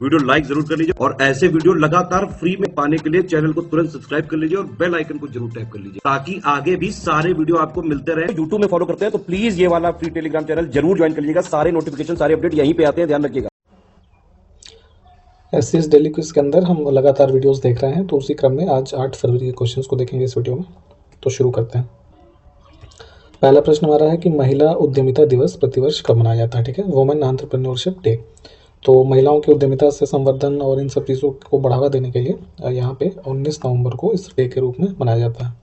Video like जरूर कर लीजिए और ऐसे वीडियो लगातार फ्री में पाने के लिए चैनल को तुरंत सब्सक्राइब कर लीजिए और बेल आइकन को जरूर टैप कर लीजिए ताकि आगे भी सारे वीडियो आपको मिलते रहे। यूट्यूब में फॉलो करते हैं तो प्लीज ये वाला फ्री टेलीग्राम चैनल जरूर ज्वाइन कर लीजिएगा। सारे नोटिफिकेशन सारे अपडेट यहीं पे आते हैं, ध्यान रखिएगा। एससीएस डेली क्विज के अंदर हम लगातार वीडियोस देख रहे हैं, तो उसी क्रम में आज 8 फरवरी के क्वेश्चंस को देखेंगे इस वीडियो में। तो शुरू करते हैं। पहला प्रश्न हमारा है कि महिला उद्यमिता दिवस प्रतिवर्ष कब मनाया जाता है। ठीक है, वुमेन एंटरप्रेन्योरशिप डे। तो महिलाओं की उद्यमिता से संवर्धन और इन सब चीज़ों को बढ़ावा देने के लिए यहाँ पे 19 नवंबर को इस डे के रूप में मनाया जाता है।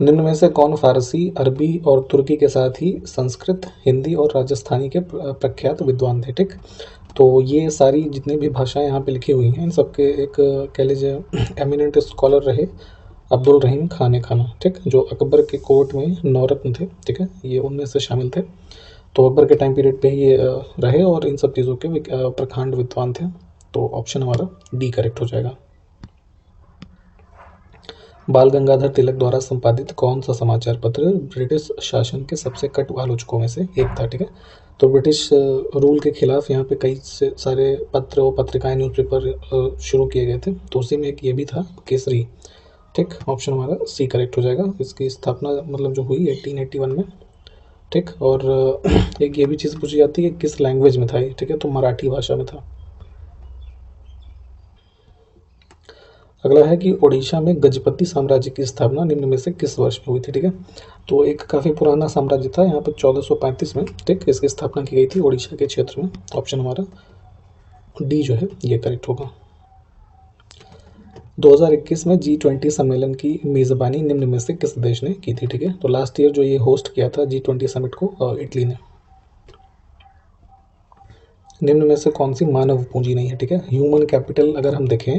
निम्न में से कौन फारसी, अरबी और तुर्की के साथ ही संस्कृत, हिंदी और राजस्थानी के प्रख्यात विद्वान थे। ठीक, तो ये सारी जितनी भी भाषाएं यहाँ पे लिखी हुई हैं, इन सब के एक कह लीजिए एमिनेंट स्कॉलर रहे अब्दुल रहीम खान खाना। ठीक, जो अकबर के कोर्ट में नौरत्न थे। ठीक है, ये उनमें से शामिल थे। तो अकबर के टाइम पीरियड पे ही ये रहे और इन सब चीज़ों के प्रखंड विद्वान थे। तो ऑप्शन हमारा डी करेक्ट हो जाएगा। बाल गंगाधर तिलक द्वारा संपादित कौन सा समाचार पत्र ब्रिटिश शासन के सबसे कटु आलोचकों में से एक था। ठीक है, तो ब्रिटिश रूल के खिलाफ यहाँ पे कई सारे पत्र और पत्रिकाएं, न्यूज़पेपर शुरू किए गए थे। तो उसी में एक ये भी था, केसरी। ठीक, ऑप्शन हमारा सी करेक्ट हो जाएगा। इसकी स्थापना मतलब जो हुई 1881 में। ठीक, और एक ये भी चीज़ पूछी जाती है कि किस लैंग्वेज में था ये। ठीक है, तो मराठी भाषा में था। अगला है कि ओडिशा में गजपति साम्राज्य की स्थापना निम्न में से किस वर्ष में हुई थी। ठीक है, तो एक काफ़ी पुराना साम्राज्य था यहाँ पर 1435 में। ठीक, इसकी स्थापना की गई थी ओडिशा के क्षेत्र में। ऑप्शन हमारा डी जो है ये करेक्ट होगा। 2021 में G20 सम्मेलन की मेज़बानी निम्न में से किस देश ने की थी। ठीक है, तो लास्ट ईयर जो ये होस्ट किया था G20 समिट को इटली ने। निम्न में से कौन सी मानव पूंजी नहीं है। ठीक है, ह्यूमन कैपिटल अगर हम देखें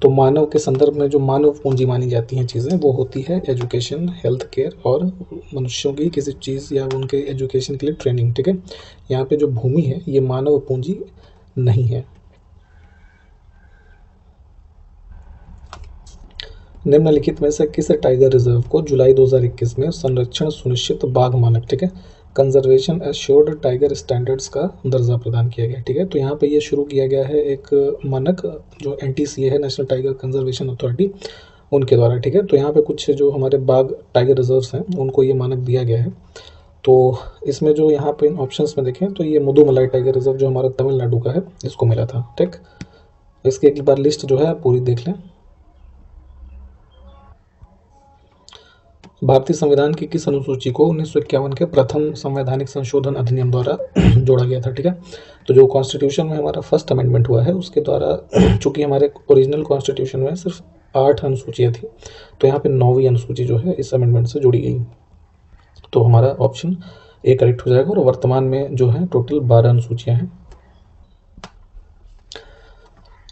तो मानव के संदर्भ में जो मानव पूंजी मानी जाती हैं चीज़ें, वो होती है एजुकेशन, हेल्थ केयर और मनुष्यों की किसी चीज़ या उनके एजुकेशन के लिए ट्रेनिंग। ठीक है, यहाँ पे जो भूमि है ये मानव पूंजी नहीं है। निम्नलिखित में से किस टाइगर रिजर्व को जुलाई 2021 में संरक्षण सुनिश्चित बाघ मानक, ठीक है, कंजर्वेशन एश्योर्ड टाइगर स्टैंडर्ड्स का दर्जा प्रदान किया गया। ठीक है, तो यहाँ पे ये शुरू किया गया है एक मानक जो NTCA है, नेशनल टाइगर कंजर्वेशन अथॉरिटी, उनके द्वारा। ठीक है, तो यहाँ पे कुछ जो हमारे बाघ टाइगर रिजर्व्स हैं उनको ये मानक दिया गया है। तो इसमें जो यहाँ पे ऑप्शंस में देखें तो ये मुदुमलाई टाइगर रिजर्व जो हमारा तमिलनाडु का है इसको मिला था। ठीक, इसकी एक बार लिस्ट जो है पूरी देख लें। भारतीय संविधान की किस अनुसूची को 1951 के प्रथम संवैधानिक संशोधन अधिनियम द्वारा जोड़ा गया था। ठीक है, तो जो कॉन्स्टिट्यूशन में हमारा फर्स्ट अमेंडमेंट हुआ है उसके द्वारा, चूंकि हमारे ओरिजिनल कॉन्स्टिट्यूशन में सिर्फ 8 अनुसूचियाँ थी, तो यहाँ पे 9वीं अनुसूची जो है इस अमेंडमेंट से जोड़ी गई। तो हमारा ऑप्शन ए करेक्ट हो जाएगा। और वर्तमान में जो है टोटल 12 अनुसूचियाँ हैं।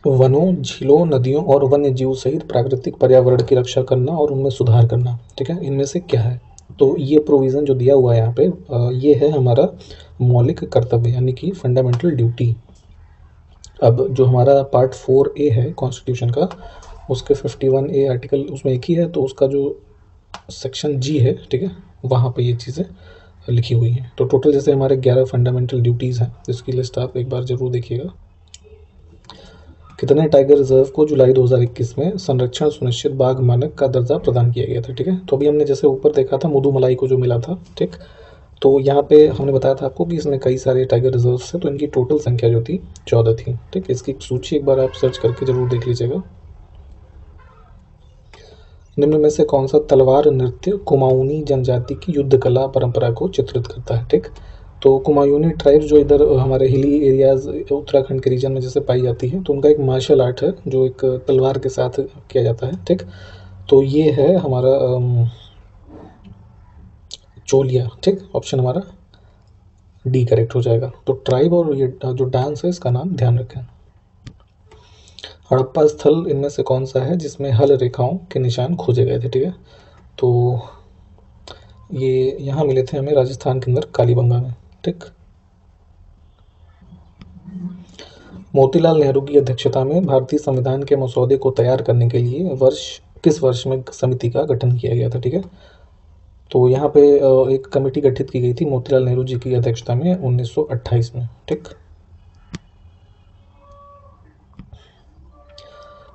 वनों, झीलों, नदियों और वन्य जीव सहित प्राकृतिक पर्यावरण की रक्षा करना और उनमें सुधार करना, ठीक है, इनमें से क्या है। तो ये प्रोविज़न जो दिया हुआ है यहाँ पे, ये है हमारा मौलिक कर्तव्य यानी कि फंडामेंटल ड्यूटी। अब जो हमारा पार्ट 4A है कॉन्स्टिट्यूशन का, उसके 51A आर्टिकल उसमें एक ही है, तो उसका जो सेक्शन G है, ठीक है, वहाँ पे ये चीज़ें लिखी हुई हैं। तो टोटल जैसे हमारे 11 फंडामेंटल ड्यूटीज़ हैं, जिसकी लिस्ट आप एक बार ज़रूर देखिएगा। कितने टाइगर रिजर्व को जुलाई 2021 में संरक्षण सुनिश्चित बाघ मानक का दर्जा प्रदान किया गया था। ठीक है, तो अभी हमने जैसे ऊपर देखा था मुदुमलाई को जो मिला था। ठीक, तो यहाँ पे हमने बताया था आपको कि इसमें कई सारे टाइगर रिजर्व थे, तो इनकी टोटल संख्या जो थी 14 थी। ठीक, इसकी सूची एक बार आप सर्च करके जरूर देख लीजिएगा। निम्न में से कौन सा तलवार नृत्य कुमाऊनी जनजाति की युद्ध कला परंपरा को चित्रित करता है। ठीक, तो कुमायूनी ट्राइब जो इधर हमारे हिली एरियाज़ उत्तराखंड के रीजन में जैसे पाई जाती है, तो उनका एक मार्शल आर्ट है जो एक तलवार के साथ किया जाता है। ठीक, तो ये है हमारा चोलिया। ठीक, ऑप्शन हमारा डी करेक्ट हो जाएगा। तो ट्राइब और ये जो डांस है इसका नाम ध्यान रखें। हड़प्पा स्थल इनमें से कौन सा है जिसमें हल रेखाओं के निशान खोजे गए थे। ठीक है, तो ये यहाँ मिले थे हमें राजस्थान के अंदर कालीबंगा में। ठीक, मोतीलाल नेहरू की अध्यक्षता में भारतीय संविधान के मसौदे को तैयार करने के लिए किस वर्ष में समिति का गठन किया गया था। ठीक है, तो यहाँ पे एक कमेटी गठित की गई थी मोतीलाल नेहरू जी की अध्यक्षता में 1928 में। ठीक,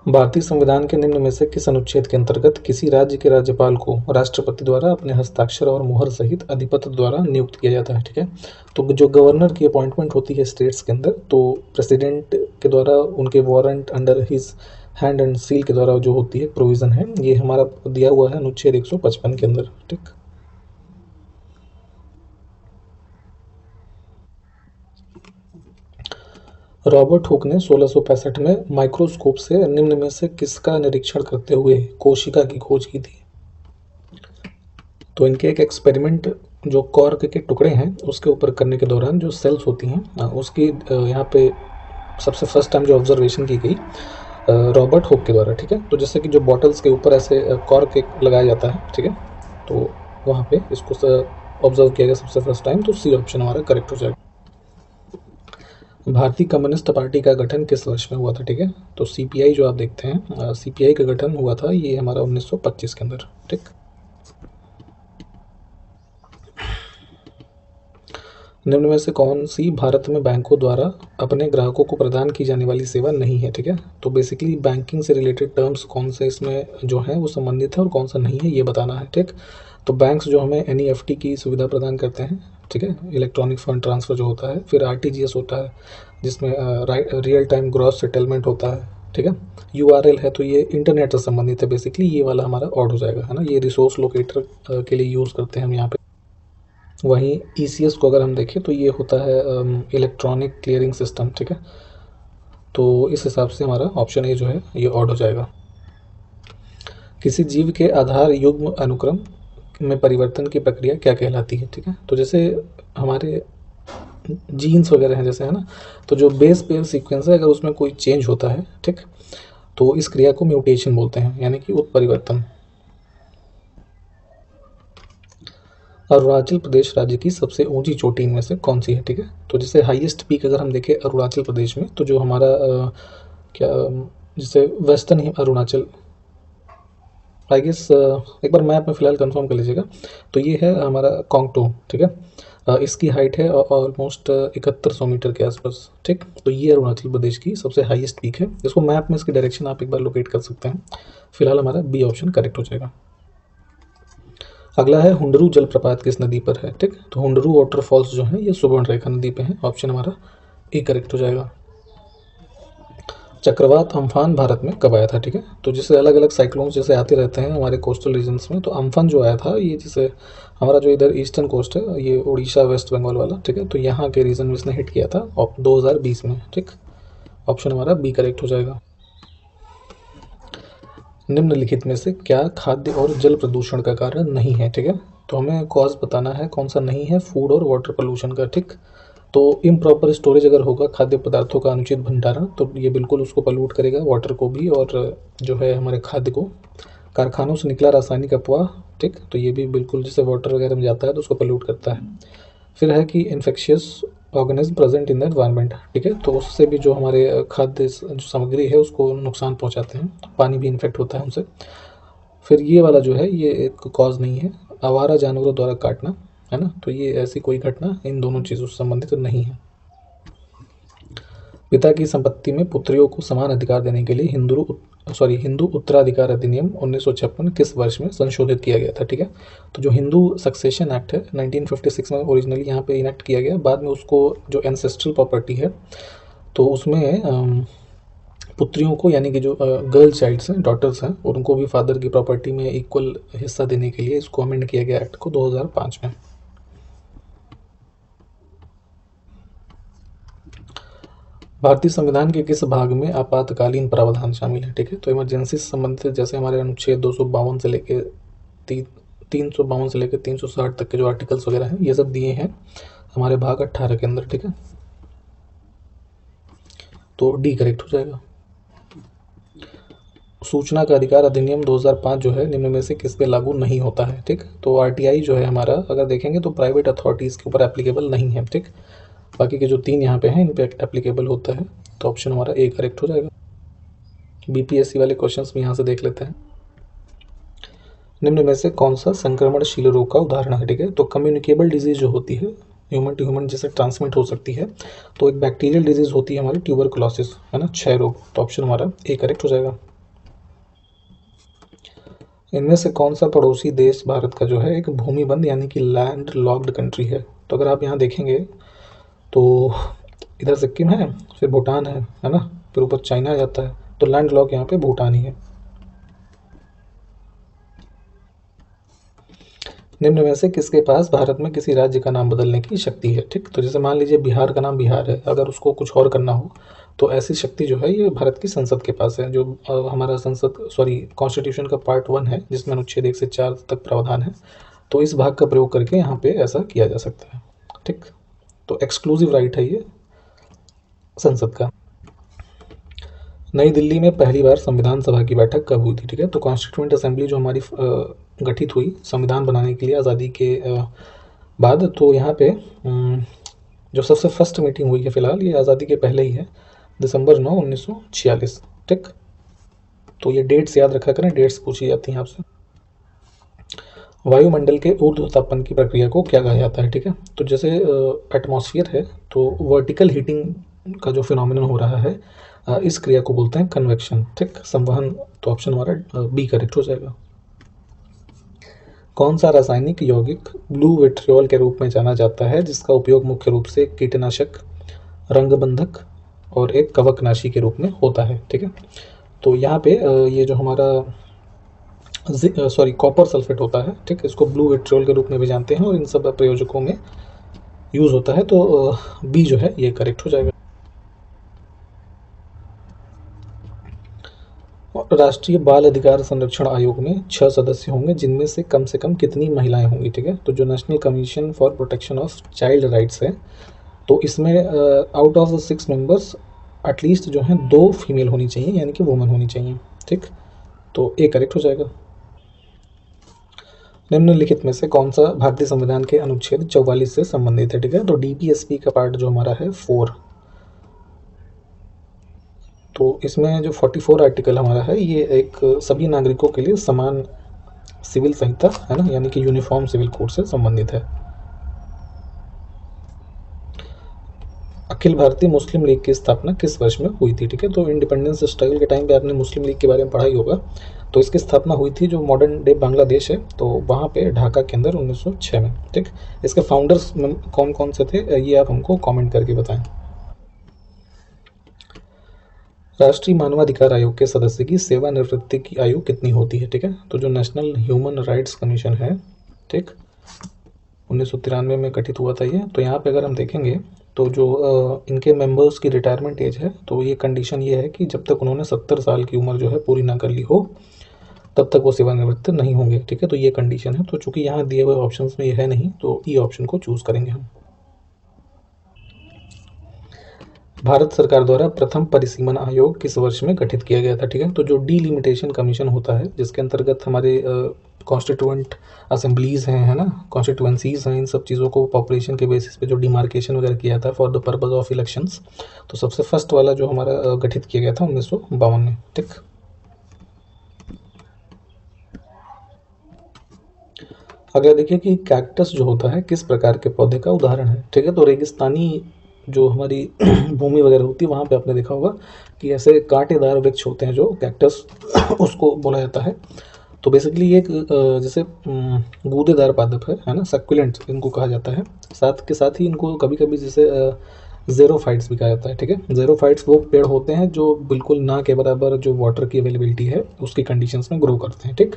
भारतीय संविधान के निम्न में से किस अनुच्छेद के अंतर्गत किसी राज्य के राज्यपाल को राष्ट्रपति द्वारा अपने हस्ताक्षर और मुहर सहित अधिपत्र द्वारा नियुक्त किया जाता है? ठीक है, तो जो गवर्नर की अपॉइंटमेंट होती है स्टेट्स के अंदर, तो प्रेसिडेंट के द्वारा उनके warrant under his hand and seal के द्वारा जो होती है प्रोविजन है, ये हमारा दिया हुआ है अनुच्छेद 155 के अंदर। ठीक, रॉबर्ट हुक ने 1665 में माइक्रोस्कोप से निम्न में से किसका निरीक्षण करते हुए कोशिका की खोज की थी? तो इनके एक एक्सपेरिमेंट जो कॉर्क के टुकड़े हैं उसके ऊपर करने के दौरान जो सेल्स होती हैं उसकी यहाँ पे सबसे फर्स्ट टाइम जो ऑब्जर्वेशन की गई रॉबर्ट हुक के द्वारा। ठीक है, तो जैसे कि जो बॉटल्स के ऊपर ऐसे कॉर्क एक लगाया जाता है, ठीक है, तो वहाँ पे इसको ऑब्जर्व किया गया सबसे फर्स्ट टाइम, तो सी ऑप्शन हमारा करेक्ट हो जाएगा। भारतीय कम्युनिस्ट पार्टी का गठन किस वर्ष में हुआ था? ठीक है, तो सीपीआई जो आप देखते हैं, सीपीआई का गठन हुआ था ये हमारा 1925 के अंदर। ठीक, निम्न में से कौन सी भारत में बैंकों द्वारा अपने ग्राहकों को प्रदान की जाने वाली सेवा नहीं है? ठीक है, तो बेसिकली बैंकिंग से रिलेटेड टर्म्स कौन से इसमें जो है वो संबंधित है और कौन सा नहीं है ये बताना है। ठीक, तो बैंक्स जो हमें एनईएफटी की सुविधा प्रदान करते हैं, ठीक है, इलेक्ट्रॉनिक फंड ट्रांसफ़र जो होता है, फिर आरटीजीएस होता है जिसमें रियल टाइम ग्रॉस सेटलमेंट होता है। ठीक है, यूआरएल है तो ये इंटरनेट से संबंधित है, बेसिकली ये वाला हमारा ऑड हो जाएगा, है ना, ये रिसोर्स लोकेटर के लिए यूज़ करते हैं हम यहाँ पे। वहीं ईसीएस को अगर हम देखें तो ये होता है इलेक्ट्रॉनिक क्लियरिंग सिस्टम। ठीक है, तो इस हिसाब से हमारा ऑप्शन ए जो है ये ऑड हो जाएगा। किसी जीव के आधार युग्म अनुक्रम में परिवर्तन की प्रक्रिया क्या कहलाती है? ठीक है, तो जैसे हमारे जीन्स वगैरह हैं जैसे, है ना, तो जो बेस पेयर सीक्वेंस है अगर उसमें कोई चेंज होता है, ठीक, तो इस क्रिया को म्यूटेशन बोलते हैं, यानी कि उत्परिवर्तन। अरुणाचल प्रदेश राज्य की सबसे ऊंची चोटी इनमें से कौन सी है? ठीक है, तो जैसे हाईएस्ट पीक अगर हम देखें अरुणाचल प्रदेश में, तो जो हमारा क्या जैसे वेस्टर्न अरुणाचल, आई गेस एक बार मैप में फ़िलहाल कंफर्म कर लीजिएगा, तो ये है हमारा कोंगटो। ठीक है, इसकी हाइट है ऑलमोस्ट 7100 मीटर के आसपास। ठीक, तो ये अरुणाचल प्रदेश की सबसे हाईएस्ट पीक है। इसको मैप में इसकी डायरेक्शन आप एक बार लोकेट कर सकते हैं। फिलहाल हमारा बी ऑप्शन करेक्ट हो जाएगा। अगला है हुंडरू जलप्रपात किस नदी पर है? ठीक, तो हुंडरू वाटरफॉल्स जो है ये सुवर्णरेखा नदी पे है, ऑप्शन हमारा ए करेक्ट हो जाएगा। चक्रवात अम्फान भारत में कब आया था? ठीक है, तो जैसे अलग अलग साइक्लोन्स जैसे आते रहते हैं हमारे कोस्टल रीजन्स में, तो अम्फान जो आया था ये जैसे हमारा जो इधर ईस्टर्न कोस्ट है ये उड़ीसा वेस्ट बंगाल वाला, ठीक है, तो यहाँ के रीजन में इसने हिट किया था 2020 में। ठीक, ऑप्शन हमारा बी करेक्ट हो जाएगा। निम्नलिखित में से क्या खाद्य और जल प्रदूषण का कारण नहीं है? ठीक है, तो हमें कॉज बताना है कौन सा नहीं है फूड और वाटर पोल्यूशन का। ठीक, तो इम्प्रॉपर स्टोरेज अगर होगा खाद्य पदार्थों का अनुचित भंडारण, तो ये बिल्कुल उसको पल्यूट करेगा, वाटर को भी और जो है हमारे खाद्य को। कारखानों से निकला रासायनिक अपवाह, ठीक, तो ये भी बिल्कुल जैसे वाटर वगैरह में जाता है तो उसको पल्यूट करता है। फिर है कि infectious organism present in the environment, ठीक है, तो उससे भी जो हमारे खाद्य जो सामग्री है उसको नुकसान पहुंचाते हैं, पानी भी इन्फेक्ट होता है उनसे। फिर ये वाला जो है ये एक कॉज नहीं है, आवारा जानवरों द्वारा काटना, है ना, तो ये ऐसी कोई घटना इन दोनों चीज़ों से संबंधित नहीं है। पिता की संपत्ति में पुत्रियों को समान अधिकार देने के लिए हिंदू उत्तराधिकार अधिनियम 1956 किस वर्ष में संशोधित किया गया था? ठीक है, तो जो हिंदू सक्सेशन एक्ट है 1956 में ओरिजिनली यहाँ पे इनेक्ट किया गया, बाद में उसको जो एंसेस्ट्रल प्रॉपर्टी है तो उसमें पुत्रियों को यानी कि जो गर्ल चाइल्ड्स हैं, डॉटर्स हैं, उनको भी फादर की प्रॉपर्टी में इक्वल हिस्सा देने के लिए इसको अमेंड किया गया एक्ट को 2005 में। भारतीय संविधान के किस भाग में आपातकालीन प्रावधान शामिल है? ठीक है, तो इमरजेंसी से संबंधित जैसे हमारे अनुच्छेद 252 से लेकर 352 से लेकर 360 तक के जो आर्टिकल्स वगैरह हैं ये सब दिए हैं हमारे भाग 18 के अंदर। ठीक है, तो डी करेक्ट हो जाएगा। सूचना का अधिकार अधिनियम 2005 जो है निम्न में से किस पे लागू नहीं होता है? ठीक, तो आरटीआई जो है हमारा अगर देखेंगे तो प्राइवेट अथॉरिटीज़ के ऊपर एप्लीकेबल नहीं है। ठीक, बाकी के जो 3 यहाँ पे हैं इन पे एप्लीकेबल होता है, तो ऑप्शन हमारा ए करेक्ट हो जाएगा। बीपीएससी वाले क्वेश्चंस भी यहाँ से देख लेते हैं। निम्न में से कौन सा संक्रमणशील रोग का उदाहरण है? ठीक है, तो कम्युनिकेबल डिजीज जो होती है ह्यूमन टू ह्यूमन जैसे ट्रांसमिट हो सकती है, तो एक बैक्टीरियल डिजीज होती है हमारी ट्यूबरकुलोसिस, है ना, क्षय रोग। तो ऑप्शन हमारा ए करेक्ट हो जाएगा। इनमें से कौन सा पड़ोसी देश भारत का जो है एक भूमिबंध यानी कि लैंड लॉक्ड कंट्री है? तो अगर आप यहाँ देखेंगे तो इधर सिक्किम है, फिर भूटान है ना, फिर ऊपर चाइना आ जाता है, तो लैंड लॉक यहाँ पे भूटान ही है। निम्न में से किसके पास भारत में किसी राज्य का नाम बदलने की शक्ति है? ठीक, तो जैसे मान लीजिए बिहार का नाम बिहार है, अगर उसको कुछ और करना हो तो ऐसी शक्ति जो है ये भारत की संसद के पास है। जो हमारा कॉन्स्टिट्यूशन का पार्ट 1 है जिसमें अनुच्छेद 1 से 4 तक प्रावधान है, तो इस भाग का प्रयोग करके यहाँ पे ऐसा किया जा सकता है। ठीक, तो एक्सक्लूसिव राइट है ये संसद का। नई दिल्ली में पहली बार संविधान सभा की बैठक कब हुई थी? ठीक है, तो कॉन्स्टिट्यूएंट असेंबली जो हमारी गठित हुई संविधान बनाने के लिए आज़ादी के बाद, तो यहाँ पे जो सबसे फर्स्ट मीटिंग हुई है फिलहाल ये आज़ादी के पहले ही है, दिसंबर 9 1946। ठीक, तो ये डेट्स याद रखा करें, डेट्स पूछी जाती हैं आपसे। वायुमंडल के ऊर्ध्वतापन की प्रक्रिया को क्या कहा जाता है? ठीक है, तो जैसे एटमॉस्फेयर है तो वर्टिकल हीटिंग का जो फिनोमिनन हो रहा है इस क्रिया को बोलते हैं कन्वेक्शन। ठीक, संवहन, तो ऑप्शन हमारा बी करेक्ट हो जाएगा। कौन सा रासायनिक यौगिक ब्लू विट्रियोल के रूप में जाना जाता है जिसका उपयोग मुख्य रूप से कीटनाशक, रंगबंधक और एक कवकनाशी के रूप में होता है? ठीक है, तो यहाँ पे ये जो हमारा कॉपर सल्फेट होता है, ठीक, इसको ब्लू विट्रियोल के रूप में भी जानते हैं और इन सब प्रयोजकों में यूज़ होता है, तो बी जो है ये करेक्ट हो जाएगा। राष्ट्रीय बाल अधिकार संरक्षण आयोग में 6 सदस्य होंगे जिनमें से कम कितनी महिलाएं होंगी? ठीक है, तो जो national commission for protection of child rights है, तो इसमें out of the 6 members at least जो हैं 2 फीमेल होनी चाहिए यानी कि वुमेन होनी चाहिए। ठीक, तो ए करेक्ट हो जाएगा। निम्नलिखित में से कौन सा भारतीय संविधान के अनुच्छेद 44 से संबंधित है? ठीक है, तो डीपीएसपी का पार्ट जो हमारा है 4, तो इसमें जो 44 आर्टिकल हमारा है ये एक सभी नागरिकों के लिए समान सिविल संहिता है ना, यानी कि यूनिफॉर्म सिविल कोड से संबंधित है। अखिल भारतीय मुस्लिम लीग की स्थापना किस वर्ष में हुई थी? ठीक है, तो इंडिपेंडेंस स्ट्रगल के टाइम पे आपने मुस्लिम लीग के बारे में पढ़ा ही होगा, तो इसकी स्थापना हुई थी जो मॉडर्न डे बांग्लादेश है, तो वहाँ पे ढाका के अंदर 1906 में। ठीक, इसके फाउंडर्स कौन कौन से थे ये आप हमको कमेंट करके बताएं। राष्ट्रीय मानवाधिकार आयोग के सदस्य की सेवानिवृत्ति की आयु कितनी होती है? ठीक है, तो जो नेशनल ह्यूमन राइट्स कमीशन है, ठीक, 1993 में गठित हुआ था ये, तो यहाँ पे अगर हम देखेंगे तो जो इनके मेंबर्स की रिटायरमेंट एज है, तो ये कंडीशन ये है कि जब तक उन्होंने 70 साल की उम्र जो है पूरी ना कर ली हो तब तक वो सेवानिवृत्त नहीं होंगे। ठीक है, तो ये कंडीशन है, तो चूंकि यहाँ दिए हुए ऑप्शंस में ये है नहीं, तो ई ऑप्शन को चूज करेंगे हम। भारत सरकार द्वारा प्रथम परिसीमन आयोग किस वर्ष में गठित किया गया था? ठीक है, तो जो डीलिमिटेशन कमीशन होता है जिसके अंतर्गत हमारे कॉन्स्टिट्यूएंट असेंबलीज हैं, है ना, कॉन्स्टिट्यूएंसीज हैं, इन सब चीज़ों को पॉपुलेशन के बेसिस पे जो डिमार्केशन वगैरह किया था for the purpose of elections, तो सबसे फर्स्ट वाला जो हमारा गठित किया गया था 1952 में। ठीक, अगला देखिए कि कैक्टस जो होता है किस प्रकार के पौधे का उदाहरण है? ठीक है, तो रेगिस्तानी जो हमारी भूमि वगैरह होती है वहाँ पे आपने देखा होगा कि ऐसे कांटेदार वृक्ष होते हैं जो कैक्टस उसको बोला जाता है। तो बेसिकली ये एक जैसे गूदेदार पादप है ना, सक्युलेंट इनको कहा जाता है। साथ के साथ ही इनको कभी कभी जैसे ज़ेरोफाइट्स भी कहा जाता है। ठीक है, ज़ेरोफाइट्स वो पेड़ होते हैं जो बिल्कुल ना के बराबर जो वाटर की अवेलेबिलिटी है उसकी कंडीशंस में ग्रो करते हैं। ठीक,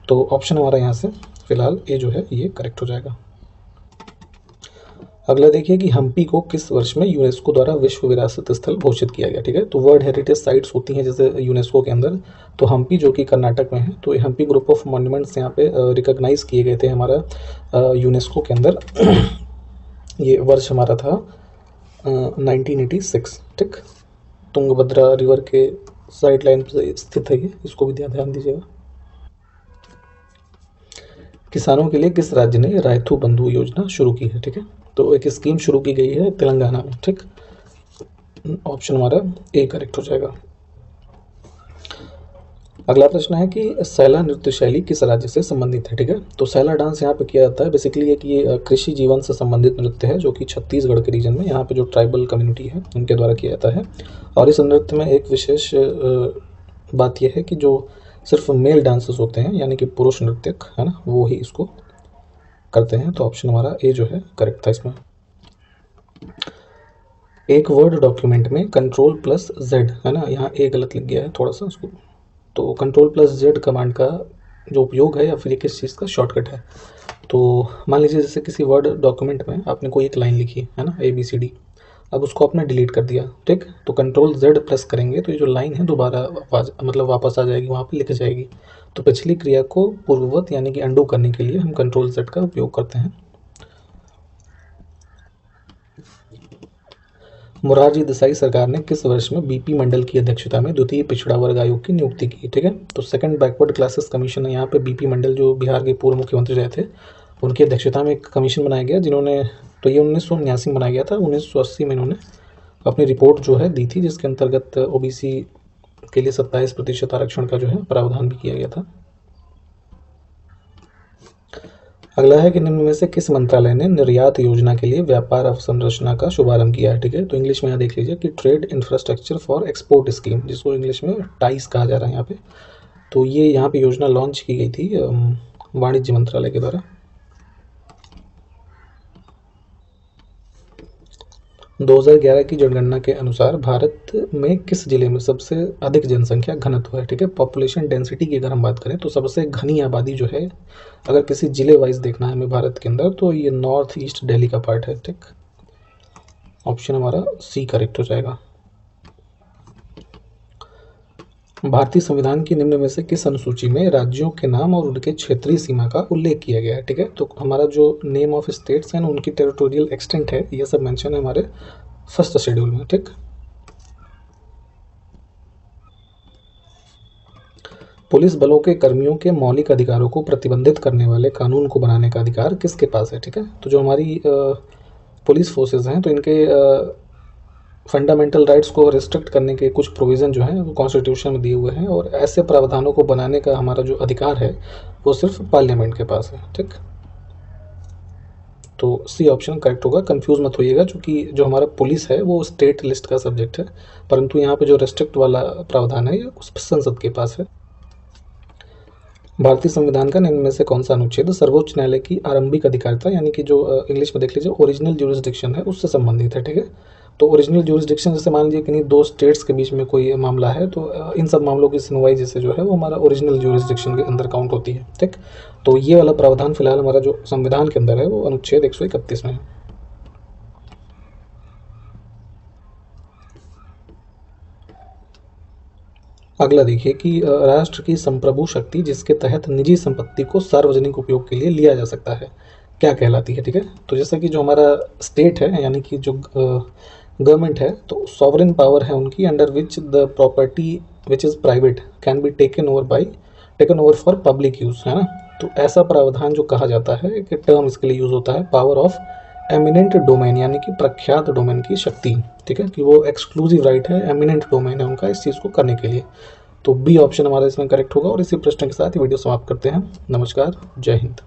तो ऑप्शन हमारा यहाँ से फिलहाल ए जो है ये करेक्ट हो जाएगा। अगला देखिए कि हम्पी को किस वर्ष में यूनेस्को द्वारा विश्व विरासत स्थल घोषित किया गया? ठीक है, तो वर्ल्ड हेरिटेज साइट्स होती हैं जैसे यूनेस्को के अंदर, तो हम्पी जो कि कर्नाटक में है, तो ये हम्पी ग्रुप ऑफ मॉन्यूमेंट्स यहाँ पे रिकॉग्नाइज किए गए थे हमारा यूनेस्को के अंदर। ये वर्ष हमारा था 1986। ठीक, तुंगभद्रा रिवर के साइड लाइन पर स्थित है ये, इसको भी ध्यान दीजिएगा। किसानों के लिए किस राज्य ने रायथू बंधु योजना शुरू की है? ठीक है, तो एक स्कीम शुरू की गई है तेलंगाना में। ठीक, ऑप्शन हमारा ए करेक्ट हो जाएगा। अगला प्रश्न है कि सैला नृत्य शैली किस राज्य से संबंधित है, ठीक है। तो सैला डांस यहाँ पे किया जाता है बेसिकली एक ये कृषि जीवन से संबंधित नृत्य है जो कि छत्तीसगढ़ के रीजन में यहाँ पे जो ट्राइबल कम्युनिटी है उनके द्वारा किया जाता है। और इस नृत्य में एक विशेष बात यह है कि जो सिर्फ मेल डांसर्स होते हैं यानी कि पुरुष नृत्यक है ना, वो ही इसको करते हैं। तो ऑप्शन हमारा ए जो है करेक्ट था इसमें। एक वर्ड डॉक्यूमेंट में Ctrl+Z है ना, यहाँ ए गलत लिख गया है थोड़ा सा उसको। तो Ctrl+Z कमांड का जो उपयोग है या फिर ये किस चीज़ का शॉर्टकट है। तो मान लीजिए जैसे किसी वर्ड डॉक्यूमेंट में आपने कोई एक लाइन लिखी है ना ABCD, अब उसको आपने डिलीट कर दिया, ठीक। तो Ctrl+Z प्रेस करेंगे तो ये जो लाइन है दोबारा वापस आ जाएगी, वहाँ पे लिख जाएगी। तो पिछली क्रिया को पूर्ववत यानी कि अंडू करने के लिए हम Ctrl+Z का उपयोग करते हैं। मोरारजी देसाई सरकार ने किस वर्ष में बीपी मंडल की अध्यक्षता में द्वितीय पिछड़ा वर्ग आयोग की नियुक्ति की, ठीक है। तो सेकंड बैकवर्ड क्लासेस कमीशन है यहाँ पे बीपी मंडल जो बिहार के पूर्व मुख्यमंत्री रहे थे उनकी अध्यक्षता में एक कमीशन बनाया गया जिन्होंने, तो ये 1979 में बनाया गया था। 1980 में इन्होंने अपनी रिपोर्ट जो है दी थी जिसके अंतर्गत ओबीसी के लिए 27% आरक्षण का जो है प्रावधान भी किया गया था। अगला है कि निम्न में से किस मंत्रालय ने निर्यात योजना के लिए व्यापार अवसंरचना का शुभारंभ किया है, ठीक है। तो इंग्लिश में यहाँ देख लीजिए कि trade infrastructure for export scheme, जिसको इंग्लिश में टाइस कहा जा रहा है यहाँ पे। तो ये यहाँ पे योजना लॉन्च की गई थी वाणिज्य मंत्रालय के द्वारा। 2011 की जनगणना के अनुसार भारत में किस जिले में सबसे अधिक जनसंख्या घनत्व है, ठीक है। पॉपुलेशन डेंसिटी की अगर हम बात करें तो सबसे घनी आबादी जो है अगर किसी जिले वाइज देखना है हमें भारत के अंदर तो ये नॉर्थ ईस्ट दिल्ली का पार्ट है, ठीक। ऑप्शन हमारा सी करेक्ट हो जाएगा। भारतीय संविधान की निम्न में से किस अनुसूची में राज्यों के नाम और उनके क्षेत्रीय सीमा का उल्लेख किया गया है, ठीक है। तो हमारा जो नेम ऑफ स्टेट्स हैं उनकी टेरिटोरियल एक्सटेंट है, ये सब मेंशन है हमारे फर्स्ट शेड्यूल में, ठीक। पुलिस बलों के कर्मियों के मौलिक अधिकारों को प्रतिबंधित करने वाले कानून को बनाने का अधिकार किसके पास है, ठीक है। तो जो हमारी पुलिस फोर्सेस हैं तो इनके फंडामेंटल राइट्स को रिस्ट्रिक्ट करने के कुछ प्रोविज़न जो हैं वो कॉन्स्टिट्यूशन में दिए हुए हैं और ऐसे प्रावधानों को बनाने का हमारा जो अधिकार है वो सिर्फ पार्लियामेंट के पास है, ठीक। तो सी ऑप्शन करेक्ट होगा। कंफ्यूज मत होइएगा क्योंकि जो हमारा पुलिस है वो स्टेट लिस्ट का सब्जेक्ट है, परंतु यहाँ पे जो रेस्ट्रिक्ट वाला प्रावधान है ये उस संसद के पास है। भारतीय संविधान का निम्न में से कौन सा अनुच्छेद सर्वोच्च न्यायालय की आरंभिक अधिकारिता यानी कि जो इंग्लिश में देख लीजिए ओरिजिनल ज्यूरिसडिक्शन है उससे संबंधित है, ठीक है। तो ओरिजिनल ज्यूरिसडिक्शन जैसे मान लीजिए किन्हीं दो स्टेट्स के बीच में कोई मामला है तो इन सब मामलों की सुनवाई जैसे जो है वो हमारा ओरिजिनल ज्यूरिसडिक्शन के अंदर काउंट होती है, ठीक। तो ये वाला प्रावधान फिलहाल हमारा जो संविधान के अंदर है वो अनुच्छेद 131 में है। अगला देखिए कि राष्ट्र की संप्रभु शक्ति जिसके तहत निजी संपत्ति को सार्वजनिक उपयोग के लिए लिया जा सकता है क्या कहलाती है, ठीक है। तो जैसा कि जो हमारा स्टेट है यानी कि जो गवर्नमेंट है तो सॉवरेन पावर है उनकी under which the property which is private can be taken over for public use, है ना। तो ऐसा प्रावधान जो कहा जाता है कि टर्म इसके लिए यूज़ होता है पावर ऑफ एमिनेंट डोमेन यानी कि प्रख्यात डोमेन की शक्ति, ठीक है, कि वो एक्सक्लूसिव राइट है, एमिनेंट डोमेन है उनका इस चीज़ को करने के लिए। तो बी ऑप्शन हमारा इसमें करेक्ट होगा और इसी प्रश्न के साथ वीडियो समाप्त करते हैं। नमस्कार, जय हिंद।